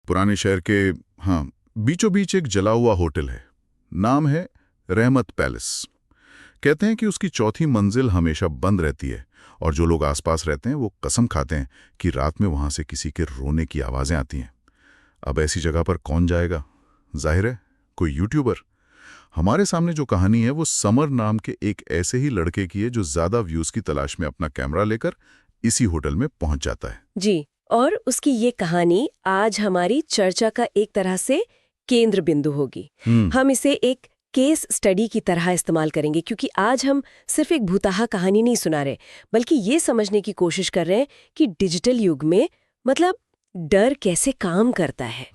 पुराने शहर के, हाँ, बीचों बीच एक जला हुआ होटल है। नाम है रहमत पैलेस। कहते हैं कि उसकी चौथी मंजिल हमेशा बंद रहती है और जो लोग आसपास रहते हैं वो कसम खाते हैं कि रात में वहां से किसी के रोने की आवाजें आती हैं। अब ऐसी जगह पर कौन जाएगा? जाहिर है कोई यूट्यूबर। हमारे सामने जो कहानी है वो समर नाम के एक ऐसे ही लड़के की है जो ज्यादा व्यूज की तलाश में अपना कैमरा लेकर इसी होटल में पहुंच जाता है। जी, और उसकी ये कहानी आज हमारी चर्चा का एक तरह से केंद्र बिंदु होगी। हम इसे एक केस स्टडी की तरह इस्तेमाल करेंगे क्योंकि आज हम सिर्फ एक भूतहा कहानी नहीं सुना रहे, बल्कि ये समझने की कोशिश कर रहे हैं कि डिजिटल युग में मतलब डर कैसे काम करता है,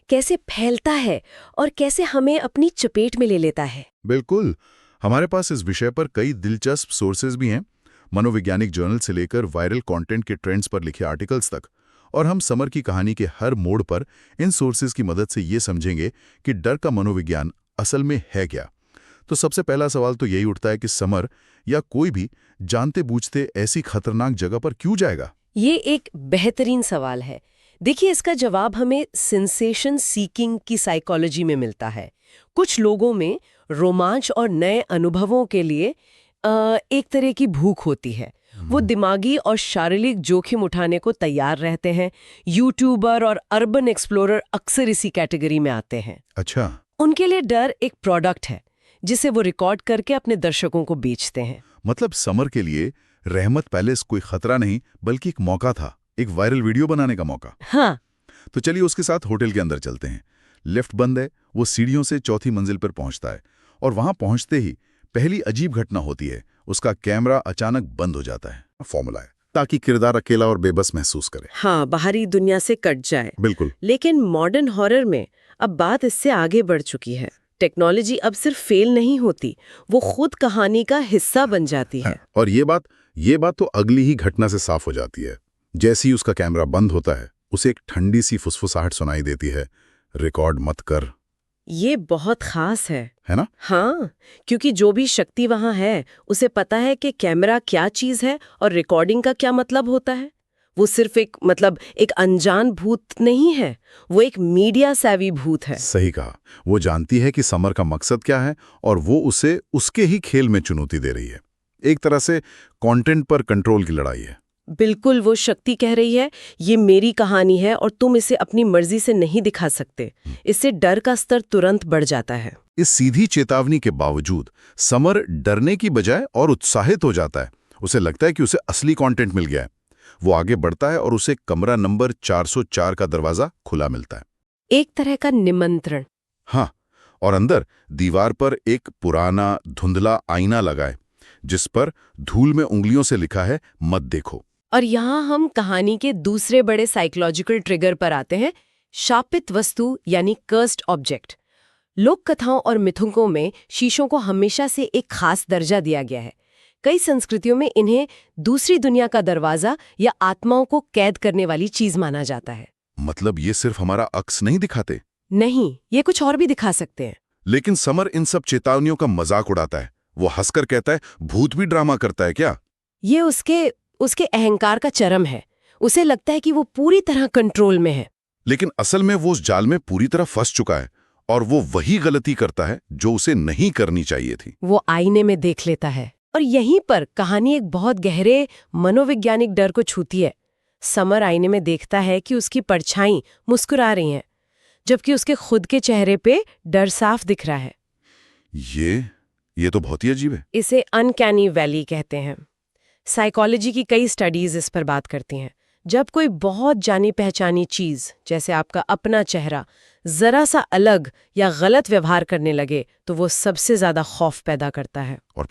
कैसे फैलता है और कैसे हमें अपनी चपेट में ले लेता है। बिल्कुल। हमारे पास इस विषय पर कई दिलचस्प सोर्सेज भी हैं, मनोवैज्ञानिक जर्नल से लेकर वायरल कंटेंट के ट्रेंड्स पर लिखे आर्टिकल्स तक। और हम समर की कहानी के हर मोड़ पर इन सोर्सेज की मदद से ये समझेंगे कि डर का मनोविज्ञान असल में है क्या। तो सबसे पहला सवाल तो यही उठता है कि समर या कोई भी जानते बूझते ऐसी खतरनाक जगह पर क्यों जाएगा? ये एक बेहतरीन सवाल है। देखिए, इसका जवाब हमें सेंसेशन सीकिंग की साइकोलॉजी में मिलता है। कुछ लोगों में रोमांच और नए अनुभवों के लिए एक तरह की भूख होती है। वो दिमागी और शारीरिक जोखिम उठाने को तैयार रहते हैं। यूट्यूबर और अर्बन एक्सप्लोरर अक्सर इसी कैटेगरी में आते हैं। अच्छा। उनके लिए डर एक प्रोडक्ट है जिसे वो रिकॉर्ड करके अपने दर्शकों को बेचते हैं। मतलब समर के लिए रहमत पैलेस कोई खतरा नहीं बल्कि एक मौका था, एक वायरल वीडियो बनाने का मौका। हाँ, तो चलिए उसके साथ होटल के अंदर चलते हैं। लिफ्ट बंद है, वो सीढ़ियों से चौथी मंजिल पर पहुंचता है और वहां पहुंचते ही पहली अजीब घटना होती है। उसका कैमरा अचानक बंद हो जाता है। फॉर्मूला है ताकि किरदार अकेला और बेबस महसूस करे। हाँ, बाहरी दुनिया से कट जाए। बिल्कुल। लेकिन मॉडर्न हॉरर में अब बात इससे आगे बढ़ चुकी है। टेक्नोलॉजी अब सिर्फ फेल नहीं होती, वो खुद कहानी का हिस्सा बन जाती है। और ये बात तो अगली ही घटना से साफ हो जाती है। जैसे ही उसका कैमरा बंद होता है उसे एक ठंडी सी फुसफुसाहट सुनाई देती है, रिकॉर्ड मत कर। ये बहुत खास है ना? हाँ, क्योंकि जो भी शक्ति वहां है उसे पता है कि कैमरा क्या चीज है और रिकॉर्डिंग का क्या मतलब होता है। वो सिर्फ एक अनजान भूत नहीं है, वो एक मीडिया सेवी भूत है। सही कहा। वो जानती है कि समर का मकसद क्या है और वो उसे उसके ही खेल में चुनौती दे रही है। एक तरह से कंटेंट पर कंट्रोल की लड़ाई है। बिल्कुल, वो शक्ति कह रही है ये मेरी कहानी है और तुम इसे अपनी मर्जी से नहीं दिखा सकते। इससे डर का स्तर तुरंत बढ़ जाता है। इस सीधी चेतावनी के बावजूद समर डरने की बजाय और उत्साहित हो जाता है। उसे लगता है कि उसे असली कंटेंट मिल गया है। वो आगे बढ़ता है और उसे कमरा नंबर 404 का दरवाजा खुला मिलता है। एक तरह का निमंत्रण। हाँ, और अंदर दीवार पर एक पुराना धुंधला आईना लगा है जिस पर धूल में उंगलियों से लिखा है मत देखो। और यहाँ हम कहानी के दूसरे बड़े साइकोलॉजिकल ट्रिगर पर आते हैं, शापित वस्तु यानी कर्स्ड ऑब्जेक्ट। लोक कथाओं और मिथकों में शीशों को हमेशा से एक खास दर्जा दिया गया है। कई संस्कृतियों में इन्हें दूसरी दुनिया का दरवाजा या आत्माओं को कैद करने वाली चीज माना जाता है। मतलब ये सिर्फ हमारा अक्स नहीं दिखाते? नहीं, ये कुछ और भी दिखा सकते हैं। लेकिन समर इन सब चेतावनियों का मजाक उड़ाता है। वो हंसकर कहता है भूत भी ड्रामा करता है क्या? ये उसके अहंकार का चरम है। उसे लगता है कि वो पूरी तरह कंट्रोल में है। लेकिन असल में वो उस जाल में पूरी तरह फंस चुका है और वो वही गलती करता है जो उसे नहीं करनी चाहिए थी। वो आईने में देख लेता है और यहीं पर कहानी एक बहुत गहरे मनोवैज्ञानिक डर को छूती है। समर आईने में देखता है कि उसकी परछाई मुस्कुरा रही हैं, जबकि उसके खुद के चेहरे पे डर साफ दिख रहा है। ये तो बहुत ही अजीब है। इसे अनकैनी वैली कहते हैं। साइकोलॉजी की कई स्टडीज इस पर बात करती हैं। जब कोई बहुत जानी पहचानी चीज, जैसे आपका अपना चेहरा, जरा सा अलग या गलत व्यवहार करने लगे तो वो सबसे ज्यादा खौफ पैदा करता है। और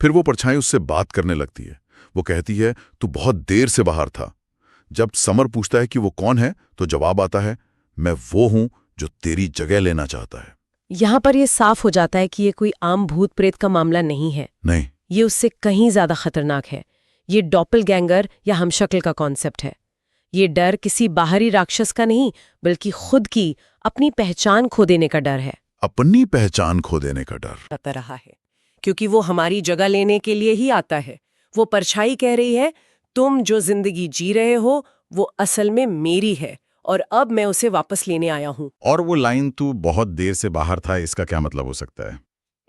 फिर वो परछाई उससे बात करने लगती है। वो कहती है तू बहुत देर से बाहर था। जब समर पूछता है कि वो कौन है तो जवाब आता है मैं वो हूं जो तेरी जगह लेना चाहता है। यहाँ पर ये साफ हो जाता है कि ये कोई आम भूत प्रेत का मामला नहीं है। नहीं, ये उससे कहीं ज्यादा खतरनाक है। ये डॉपलगैंगर या हमशक्ल का कॉन्सेप्ट है। ये डर किसी बाहरी राक्षस का नहीं, बल्कि खुद की अपनी पहचान खो देने का डर है। अपनी पहचान खो देने का डर आता रहा है क्योंकि वो हमारी जगह लेने के लिए ही आता है। वो परछाई कह रही है तुम जो जिंदगी जी रहे हो वो असल में मेरी है और अब मैं उसे वापस लेने आया हूँ। और वो लाइन तू बहुत देर से बाहर था, इसका क्या मतलब हो सकता है?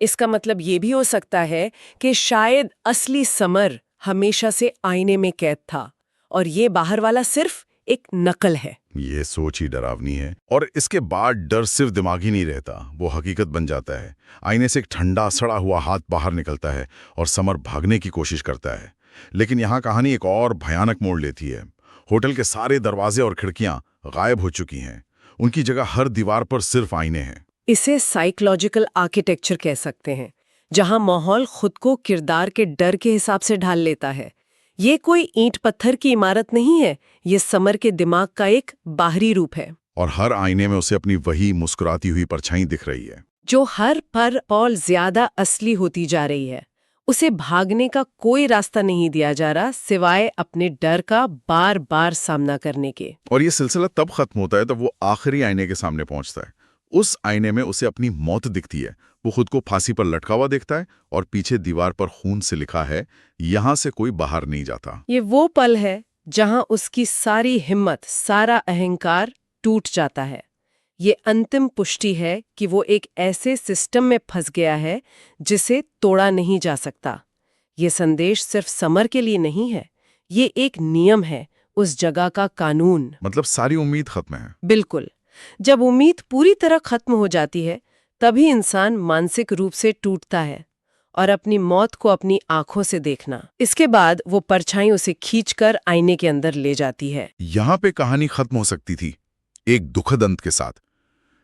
इसका मतलब ये भी हो सकता है कि शायद असली समर हमेशा से आईने में कैद था और ये बाहर वाला सिर्फ एक नकल है। ये सोच ही डरावनी है। और इसके बाद डर सिर्फ दिमागी नहीं रहता, वो हकीकत बन जाता है। आईने से एक ठंडा सड़ा हुआ हाथ बाहर निकलता है और समर भागने की कोशिश करता है। लेकिन यहाँ कहानी एक और भयानक मोड़ लेती है। होटल के सारे दरवाजे और खिड़कियां गायब हो चुकी हैं। उनकी जगह हर दीवार पर सिर्फ आईने हैं। इसे साइकोलॉजिकल आर्किटेक्चर कह सकते हैं, जहां माहौल खुद को किरदार के डर के हिसाब से ढाल लेता है। ये कोई ईंट पत्थर की इमारत नहीं है, ये समर के दिमाग का एक बाहरी रूप है। और हर आईने में उसे अपनी वही मुस्कुराती हुई परछाई दिख रही है, जो हर पल ज्यादा असली होती जा रही है। उसे भागने का कोई रास्ता नहीं दिया जा रहा, सिवाय अपने डर का बार बार सामना करने के। और ये सिलसिला तब खत्म होता है जब वो आखिरी आईने के सामने पहुंचता है। उस आईने में उसे अपनी मौत दिखती है। वो खुद को फांसी पर लटका हुआ देखता है और पीछे दीवार पर खून से लिखा है, यहां से कोई बाहर नहीं जाता। ये वो पल है जहां उसकी सारी हिम्मत, सारा अहंकार टूट जाता है। ये अंतिम पुष्टि है कि वो एक ऐसे सिस्टम में फंस गया है जिसे तोड़ा नहीं जा सकता। ये संदेश सिर्फ समर के लिए नहीं है, ये एक नियम है, उस जगह का कानून। मतलब सारी उम्मीद खत्म है। बिल्कुल। जब उम्मीद पूरी तरह खत्म हो जाती है, तभी इंसान मानसिक रूप से टूटता है। और अपनी मौत को अपनी आंखों से देखना। इसके बाद वो परछाई उसे खींचकर आईने के अंदर ले जाती है। यहां पे कहानी खत्म हो सकती थी, एक दुखद अंत के साथ।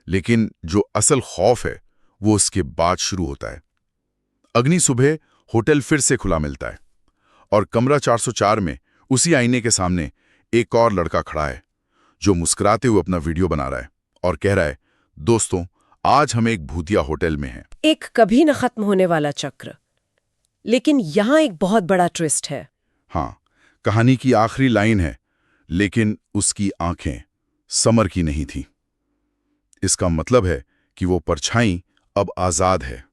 लेकिन जो असल खौफ है वो उसके बाद शुरू होता है। अगली सुबह होटल फिर से खुला मिलता है और कमरा 404 में उसी आईने के सामने एक और लड़का खड़ा है, जो मुस्कुराते हुए अपना वीडियो बना रहा है और कह रहा है, दोस्तों, आज हम एक भूतिया होटल में हैं। एक कभी न खत्म होने वाला चक्र। लेकिन यहां एक बहुत बड़ा ट्विस्ट है। हाँ, कहानी की आखिरी लाइन है, लेकिन उसकी आंखें समर की नहीं थी। इसका मतलब है कि वो परछाई अब आजाद है,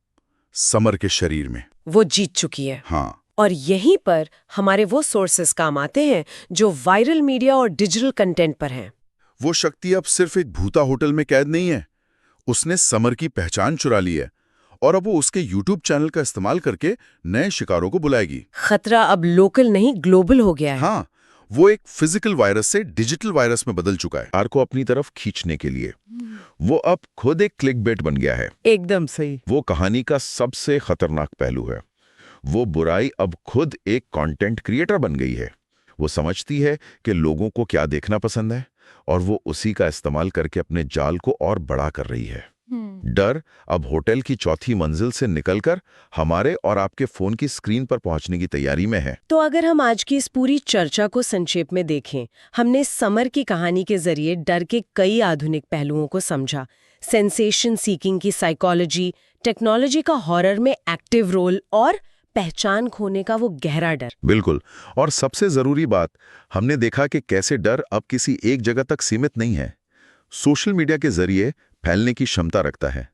समर के शरीर में। वो जीत चुकी है। हाँ। और यहीं पर हमारे वो सोर्सेस काम आते हैं जो वायरल मीडिया और डिजिटल कंटेंट पर हैं। वो शक्ति अब सिर्फ एक भूता होटल में कैद नहीं है, उसने समर की पहचान चुरा ली है और अब वो उसके यूट्यूब चैनल का इस्तेमाल करके नए शिकारों को बुलाएगी। खतरा अब लोकल नहीं ग्लोबल हो गया है। हाँ, वो एक फिजिकल वायरस से डिजिटल वायरस में बदल चुका है। कार को अपनी तरफ खींचने के लिए वो अब खुद एक क्लिकबेट बन गया है। एकदम सही। वो कहानी का सबसे खतरनाक पहलू है। वो बुराई अब खुद एक कंटेंट क्रिएटर बन गई है। वो समझती है कि लोगों को क्या देखना पसंद है और वो उसी का इस्तेमाल करके अपने जाल को और बड़ा कर रही है। डर अब होटल की चौथी मंजिल से निकलकर हमारे और आपके फोन की स्क्रीन पर पहुंचने की तैयारी में है। तो अगर हम आज की इस पूरी चर्चा को संक्षेप में देखें, हमने समर की कहानी के जरिए डर के कई आधुनिक पहलुओं को समझा। सेंसेशन सीकिंग की साइकोलॉजी, टेक्नोलॉजी का हॉरर में एक्टिव रोल और पहचान खोने का वो गहरा डर। बिल्कुल। और सबसे जरूरी बात, हमने देखा कि कैसे डर अब किसी एक जगह तक सीमित नहीं है, सोशल मीडिया के जरिए फैलने की क्षमता रखता है।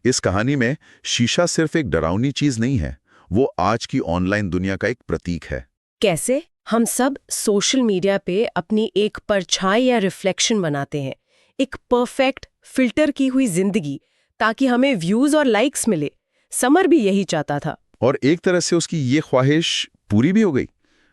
इस कहानी में शीशा सिर्फ एक डरावनी चीज नहीं है, वो आज की ऑनलाइन दुनिया का एक प्रतीक है। कैसे हम सब सोशल मीडिया पे अपनी एक परछाई या रिफ्लेक्शन बनाते हैं, एक परफेक्ट फिल्टर की हुई जिंदगी, ताकि हमें व्यूज और लाइक्स मिले। समर भी यही चाहता था और एक तरह से उसकी ये ख्वाहिश पूरी भी हो गई।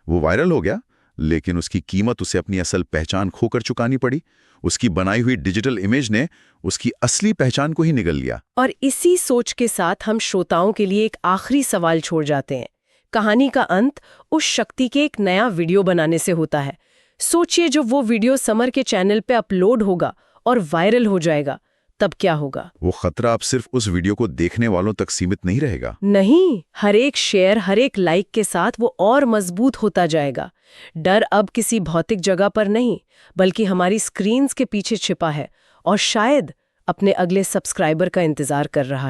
वो वायरल हो गया, लेकिन उसकी कीमत उसे अपनी असल पहचान खोकर चुकानी पड़ी। उसकी बनाई हुई डिजिटल इमेज ने उसकी असली पहचान को ही निगल लिया। और इसी सोच के साथ हम श्रोताओं के लिए एक आखिरी सवाल छोड़ जाते हैं। कहानी का अंत उस शक्ति के एक नया वीडियो बनाने से होता है। सोचिए, जो वो वीडियो समर के चैनल पे अपलोड होगा और वायरल हो जाएगा, तब क्या होगा? वो खतरा अब सिर्फ उस वीडियो को देखने वालों तक सीमित नहीं रहेगा। नहीं, हर एक शेयर, हर एक लाइक के साथ वो और मजबूत होता जाएगा। डर अब किसी भौतिक जगह पर नहीं, बल्कि हमारी स्क्रीन्स के पीछे छिपा है और शायद अपने अगले सब्सक्राइबर का इंतजार कर रहा है।